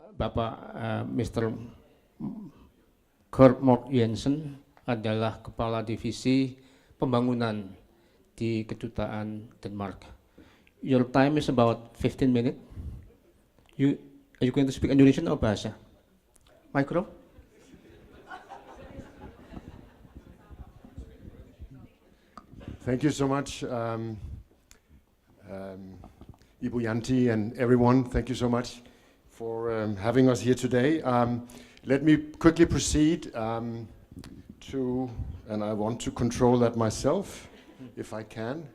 Bapak Mr. Moerck Jensen adalah Kepala Divisi Pembangunan di Kedutaan Denmark. Your time is about 15 minutes. Are you going to speak Indonesian or bahasa? Micro? Thank you so much, Ibu Yanti and everyone. Thank you so much for having us here today. Let me quickly proceed and I want to control that myself, if I can.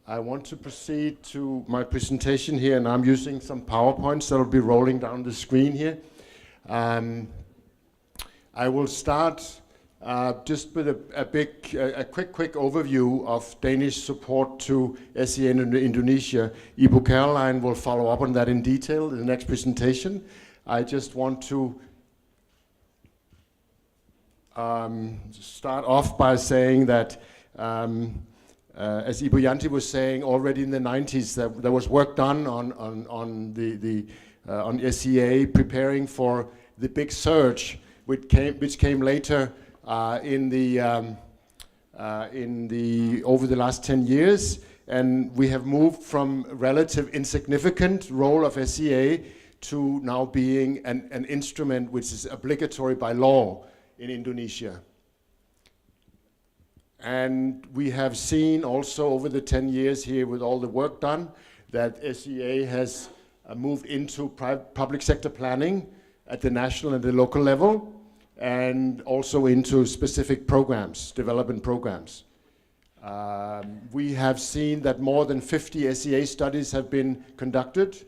I want to proceed to my presentation here, and I'm using some PowerPoints that will be rolling down the screen here. I will start just with a quick overview of Danish support to SEA in Indonesia. Ibu Caroline will follow up on that in detail in the next presentation. I just want to start off by saying that, as Ibu Yanti was saying, already in the 90s there was work done on SEA preparing for the big surge, which came later over the last 10 years, and we have moved from relative insignificant role of SEA to now being an instrument which is obligatory by law in Indonesia. And we have seen also over the 10 years here with all the work done that SEA has moved into public sector planning at the national and the local level, and also into specific programs, development programs. We have seen that more than 50 SEA studies have been conducted,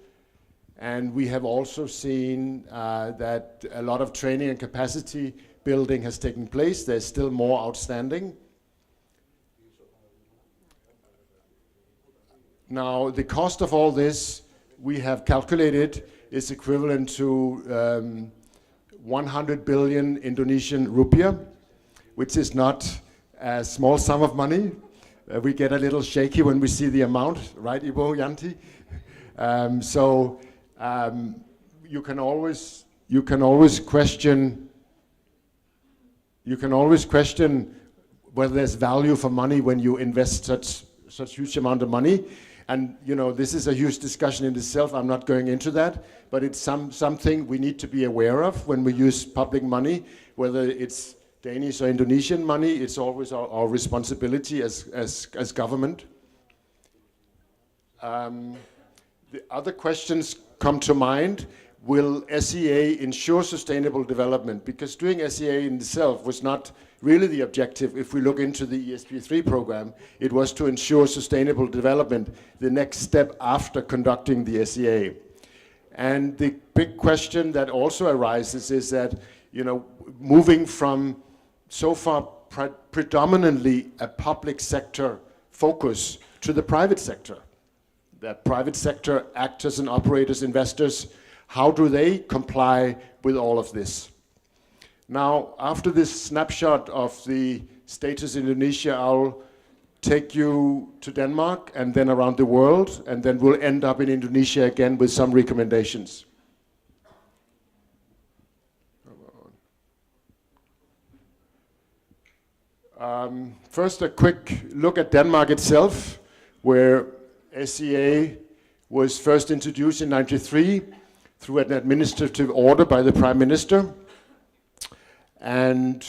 and we have also seen that a lot of training and capacity building has taken place. There's still more outstanding. Now, the cost of all this, we have calculated, is equivalent to 100 billion Indonesian rupiah, which is not a small sum of money. We get a little shaky when we see the amount, right, Ibu Yanti? You can always question whether there's value for money when you invest such huge amount of money. And you know, this is a huge discussion in itself. I'm not going into that, but it's something we need to be aware of when we use public money, whether it's Danish or Indonesian money. It's always our responsibility as government. The other questions come to mind. Will SEA ensure sustainable development? Because doing SEA in itself was not really the objective. If we look into the ESP3 program, it was to ensure sustainable development, the next step after conducting the SEA. And the big question that also arises is that, you know, moving from so far predominantly a public sector focus to the private sector. The private sector actors and operators, investors, how do they comply with all of this? Now, after this snapshot of the status in Indonesia, I'll take you to Denmark and then around the world, and then we'll end up in Indonesia again with some recommendations. First, a quick look at Denmark itself, where SEA was first introduced in '93 through an administrative order by the Prime Minister. And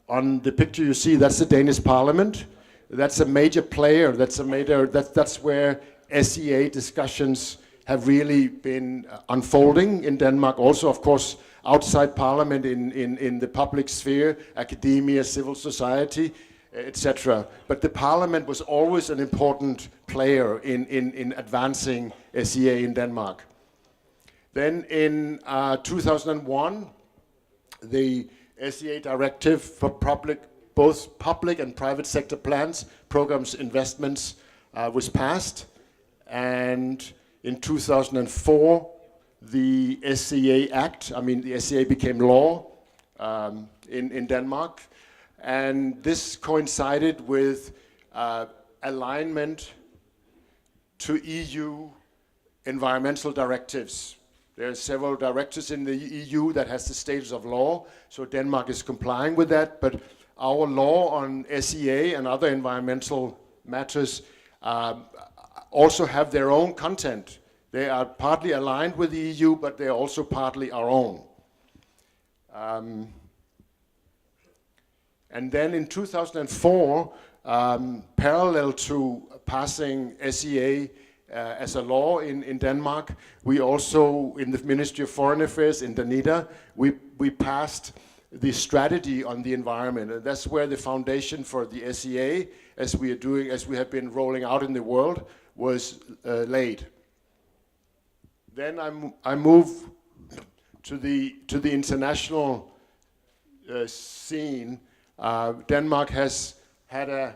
on the picture you see, that's the Danish Parliament. That's a major player. That's where SEA discussions have really been unfolding in Denmark. Also, of course, outside Parliament, in the public sphere, academia, civil society, etc. But the Parliament was always an important player in advancing SEA in Denmark. Then in 2001, the SEA directive for both public and private sector plans, programs, investments was passed. And in 2004, the SEA Act, the SEA became law in Denmark. And this coincided with alignment to EU environmental directives. There are several directives in the EU that has the status of law, so Denmark is complying with that, but our law on SEA and other environmental matters also have their own content. They are partly aligned with the EU, but they are also partly our own. And then in 2004, parallel to passing SEA as a law in Denmark, we also, in the Ministry of Foreign Affairs in Danida, we passed the strategy on the environment. And that's where the foundation for the SEA, as we have been rolling out in the world, was laid. Then I move to the international scene. Denmark has had an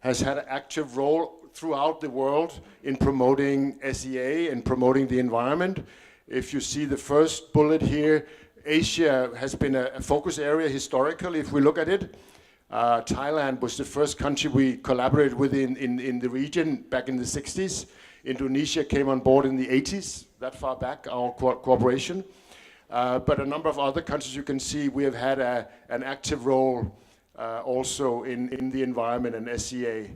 active role throughout the world in promoting SEA and promoting the environment. If you see the first bullet here, Asia has been a focus area historically, if we look at it. Thailand was the first country we collaborated with in the region back in the 60s. Indonesia came on board in the 80s, that far back, our cooperation. But a number of other countries, you can see, we have had an active role also in the environment and SEA.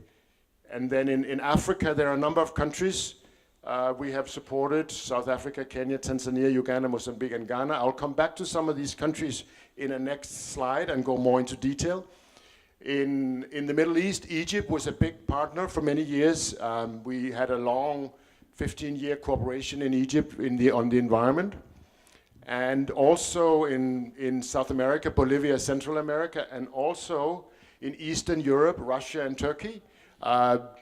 And then in Africa, there are a number of countries we have supported: South Africa, Kenya, Tanzania, Uganda, Mozambique, and Ghana. I'll come back to some of these countries in a next slide and go more into detail. In the Middle East, Egypt was a big partner for many years. We had a long 15-year cooperation in Egypt on the environment. And also in South America, Bolivia, Central America, and also in Eastern Europe, Russia and Turkey. At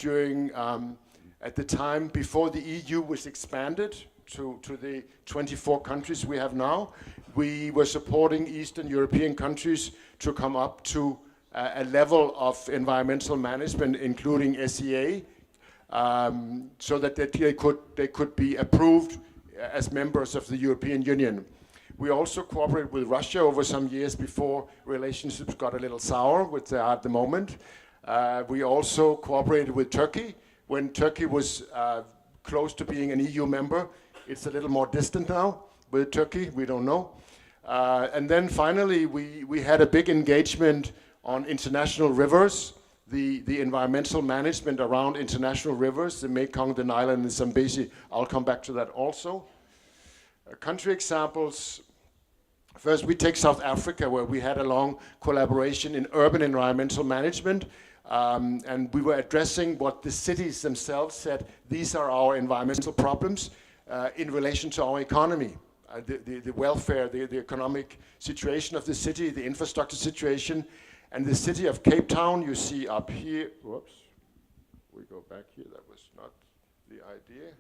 the time before the EU was expanded to the 24 countries we have now, we were supporting Eastern European countries to come up to a level of environmental management, including SEA, so that they could be approved as members of the European Union. We also cooperated with Russia over some years before relationships got a little sour, which they are at the moment. We also cooperated with Turkey when Turkey was close to being an EU member. It's a little more distant now with Turkey, we don't know. And then finally, we had a big engagement on international rivers, the environmental management around international rivers, the Mekong, the Nile, and the Zambezi. I'll come back to that also. Country examples. First, we take South Africa, where we had a long collaboration in urban environmental management, and we were addressing what the cities themselves said, these are our environmental problems in relation to our economy. The welfare, the economic situation of the city, the infrastructure situation, and the city of Cape Town, you see up here, whoops, we go back here, that was not the idea.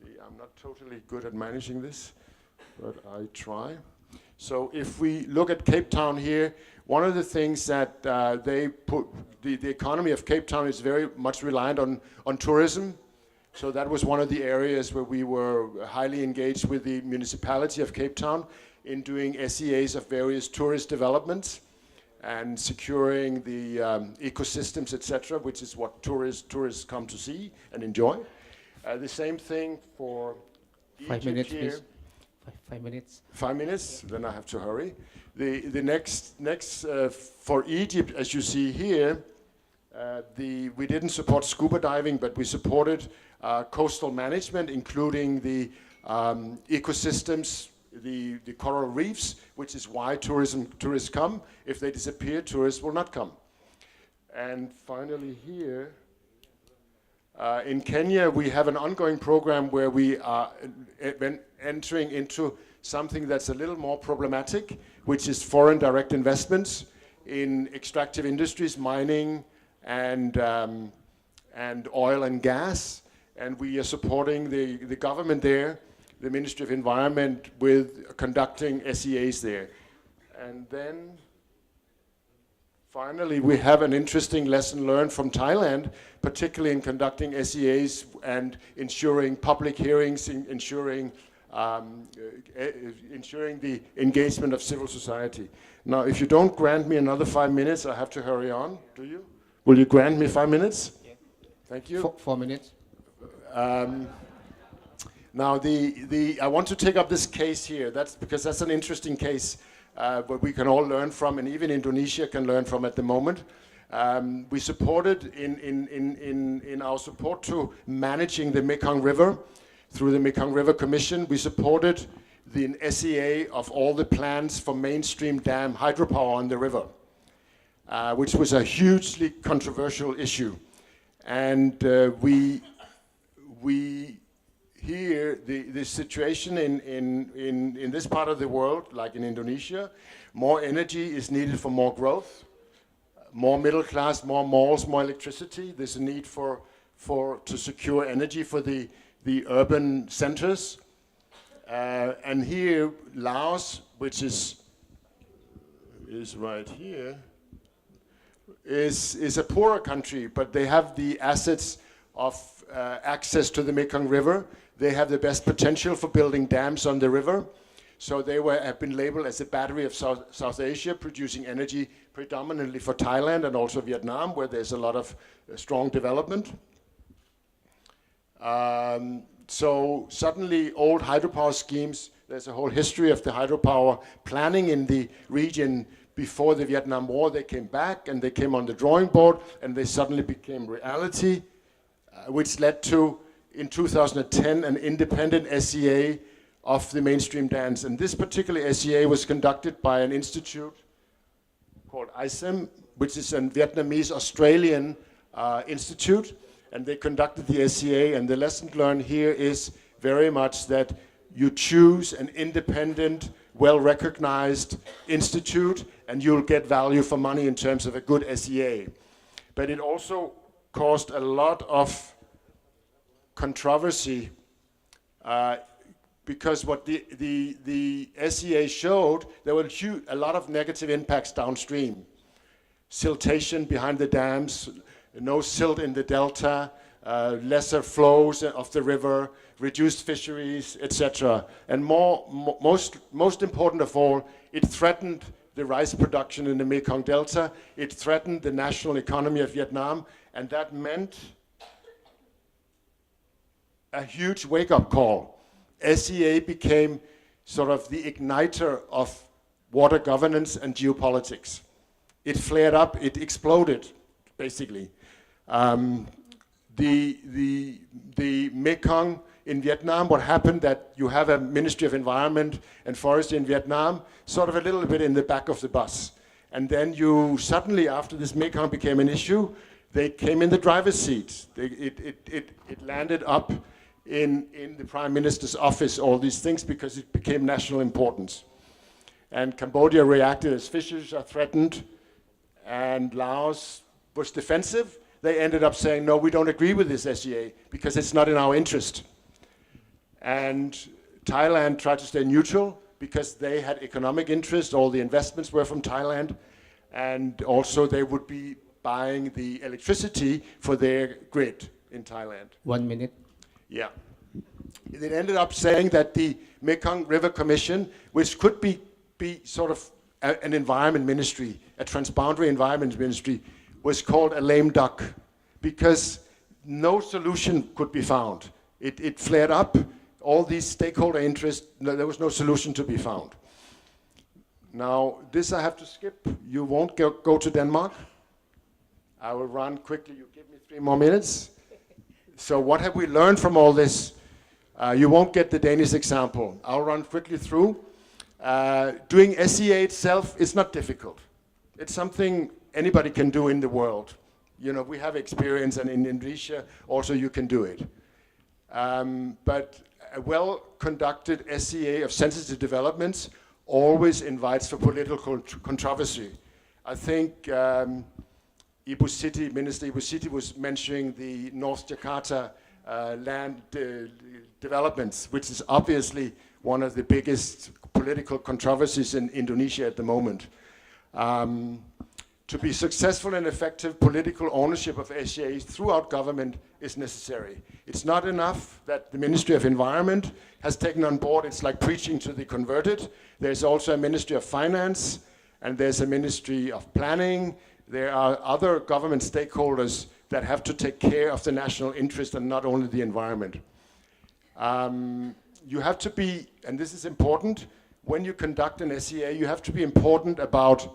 See, I'm not totally good at managing this, but I try. So if we look at Cape Town here, one of the things that they put, the economy of Cape Town is very much reliant on tourism. So that was one of the areas where we were highly engaged with the municipality of Cape Town in doing SEAs of various tourist developments and securing the ecosystems, etc., which is what tourists come to see and enjoy. The same thing for Egypt 5 minutes, here. please. 5 minutes. 5 minutes, then I have to hurry. The next for Egypt, as you see here, we didn't support scuba diving, but we supported coastal management, including the ecosystems, the coral reefs, which is why tourists come. If they disappear, tourists will not come. And finally here, in Kenya, we have an ongoing program where we are entering into something that's a little more problematic, which is foreign direct investments in extractive industries, mining and oil and gas. And we are supporting the government there, the Ministry of Environment, with conducting SEAs there. And then finally, we have an interesting lesson learned from Thailand, particularly in conducting SEAs and ensuring public hearings, ensuring the engagement of civil society. Now, if you don't grant me another 5 minutes, I have to hurry on. Do you? Will you grant me 5 minutes? Yeah. Thank you. 4 minutes. Now, I want to take up this case here. That's because that's an interesting case where we can all learn from, and even Indonesia can learn from at the moment. We supported in our support to managing the Mekong River through the Mekong River Commission. We supported the SEA of all the plans for mainstream dam hydropower on the river, which was a hugely controversial issue. And we here, the situation in this part of the world, like in Indonesia, more energy is needed for more growth, more middle class, more malls, more electricity. There's a need to secure energy for the urban centers. And here, Laos, which is right here, is a poorer country, but they have the assets of access to the Mekong River. They have the best potential for building dams on the river. So they have been labeled as a battery of South Asia, producing energy predominantly for Thailand and also Vietnam, where there's a lot of strong development. So suddenly old hydropower schemes, there's a whole history of the hydropower planning in the region before the Vietnam War. They came back and they came on the drawing board and they suddenly became reality, which led to, in 2010, an independent SEA of the mainstream dams. And this particular SEA was conducted by an institute called ISEM, which is a Vietnamese-Australian institute. And they conducted the SEA, and the lesson learned here is very much that you choose an independent, well-recognized institute, and you'll get value for money in terms of a good SEA. But it also caused a lot of controversy because what the SEA showed, there were a lot of negative impacts downstream. Siltation behind the dams, no silt in the delta, lesser flows of the river, reduced fisheries, etc. And most important of all, it threatened the rice production in the Mekong Delta. It threatened the national economy of Vietnam, and that meant a huge wake-up call. SEA became sort of the igniter of water governance and geopolitics. It flared up, it exploded, basically. The Mekong in Vietnam, what happened that you have a Ministry of Environment and Forestry in Vietnam, sort of a little bit in the back of the bus. And then you suddenly, after this Mekong became an issue, they came in the driver's seat. It landed up in the Prime Minister's office, all these things, because it became national importance. And Cambodia reacted as fisheries are threatened, and Laos was defensive. They ended up saying, no, we don't agree with this SEA because it's not in our interest. And Thailand tried to stay neutral because they had economic interest. All the investments were from Thailand. And also they would be buying the electricity for their grid in Thailand. 1 minute. Yeah. It ended up saying that the Mekong River Commission, which could be sort of an environment ministry, a transboundary environment ministry, was called a lame duck because no solution could be found. It flared up, all these stakeholder interests, there was no solution to be found. Now, this I have to skip. You won't go to Denmark. I will run quickly. You give me 3 more minutes. So what have we learned from all this? You won't get the Danish example. I'll run quickly through. Doing SEA itself is not difficult. It's something anybody can do in the world. You know, we have experience, and in Indonesia also you can do it. But a well-conducted SEA of sensitive developments always invites for political controversy. I think Minister Ibu Siti was mentioning the North Jakarta land developments, which is obviously one of the biggest political controversies in Indonesia at the moment. To be successful and effective, political ownership of SEAs throughout government is necessary. It's not enough that the Ministry of Environment has taken on board. It's like preaching to the converted. There's also a Ministry of Finance, and there's a Ministry of Planning. There are other government stakeholders that have to take care of the national interest and not only the environment. You have to be, and this is important, when you conduct an SEA, you have to be important about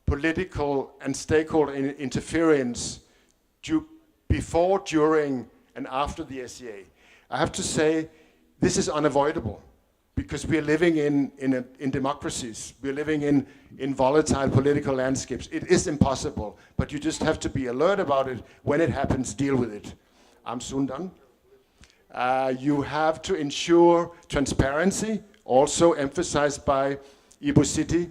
political and stakeholder interference before, during, and after the SEA. I have to say, this is unavoidable, because we are living in democracies. We're living in volatile political landscapes. It is impossible, but you just have to be alert about it. When it happens, deal with it. I'm soon done. You have to ensure transparency, also emphasized by Ibu Siti.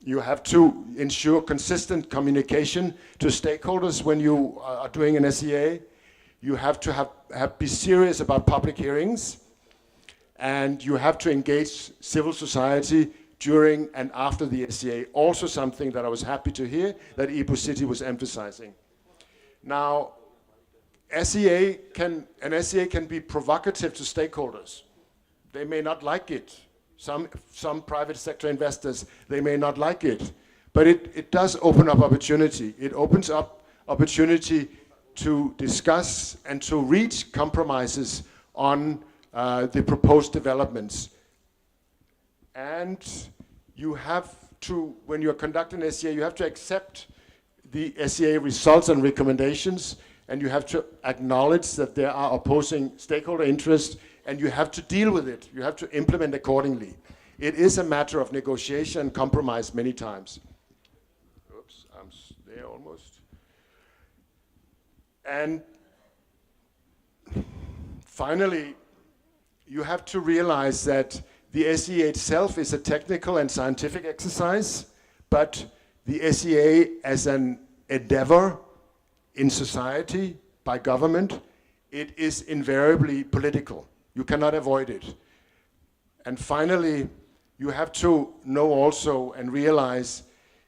You have to ensure consistent communication to stakeholders when you are doing an SEA. You have to be serious about public hearings, and you have to engage civil society during and after the SEA. Also something that I was happy to hear that Ibu Siti was emphasizing. Now, an SEA can be provocative to stakeholders. They may not like it. Some private sector investors, they may not like it. But it does open up opportunity. It opens up opportunity to discuss and to reach compromises on the proposed developments. And you have to, when you're conducting an SEA, you have to accept the SEA results and recommendations, and you have to acknowledge that there are opposing stakeholder interests, and you have to deal with it. You have to implement accordingly. It is a matter of negotiation and compromise many times. Oops, I'm there almost. And finally, you have to realize that the SEA itself is a technical and scientific exercise, but the SEA as an endeavor in society, by government, it is invariably political. You cannot avoid it. And finally, you have to know also and realize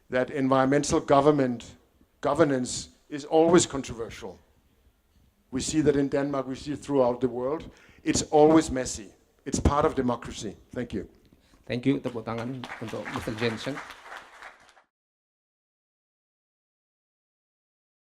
that environmental governance is always controversial. We see that in Denmark, we see it throughout the world. It's always messy. It's part of democracy. Thank you. Thank you. Tepuk tangan untuk Mr. Jensen.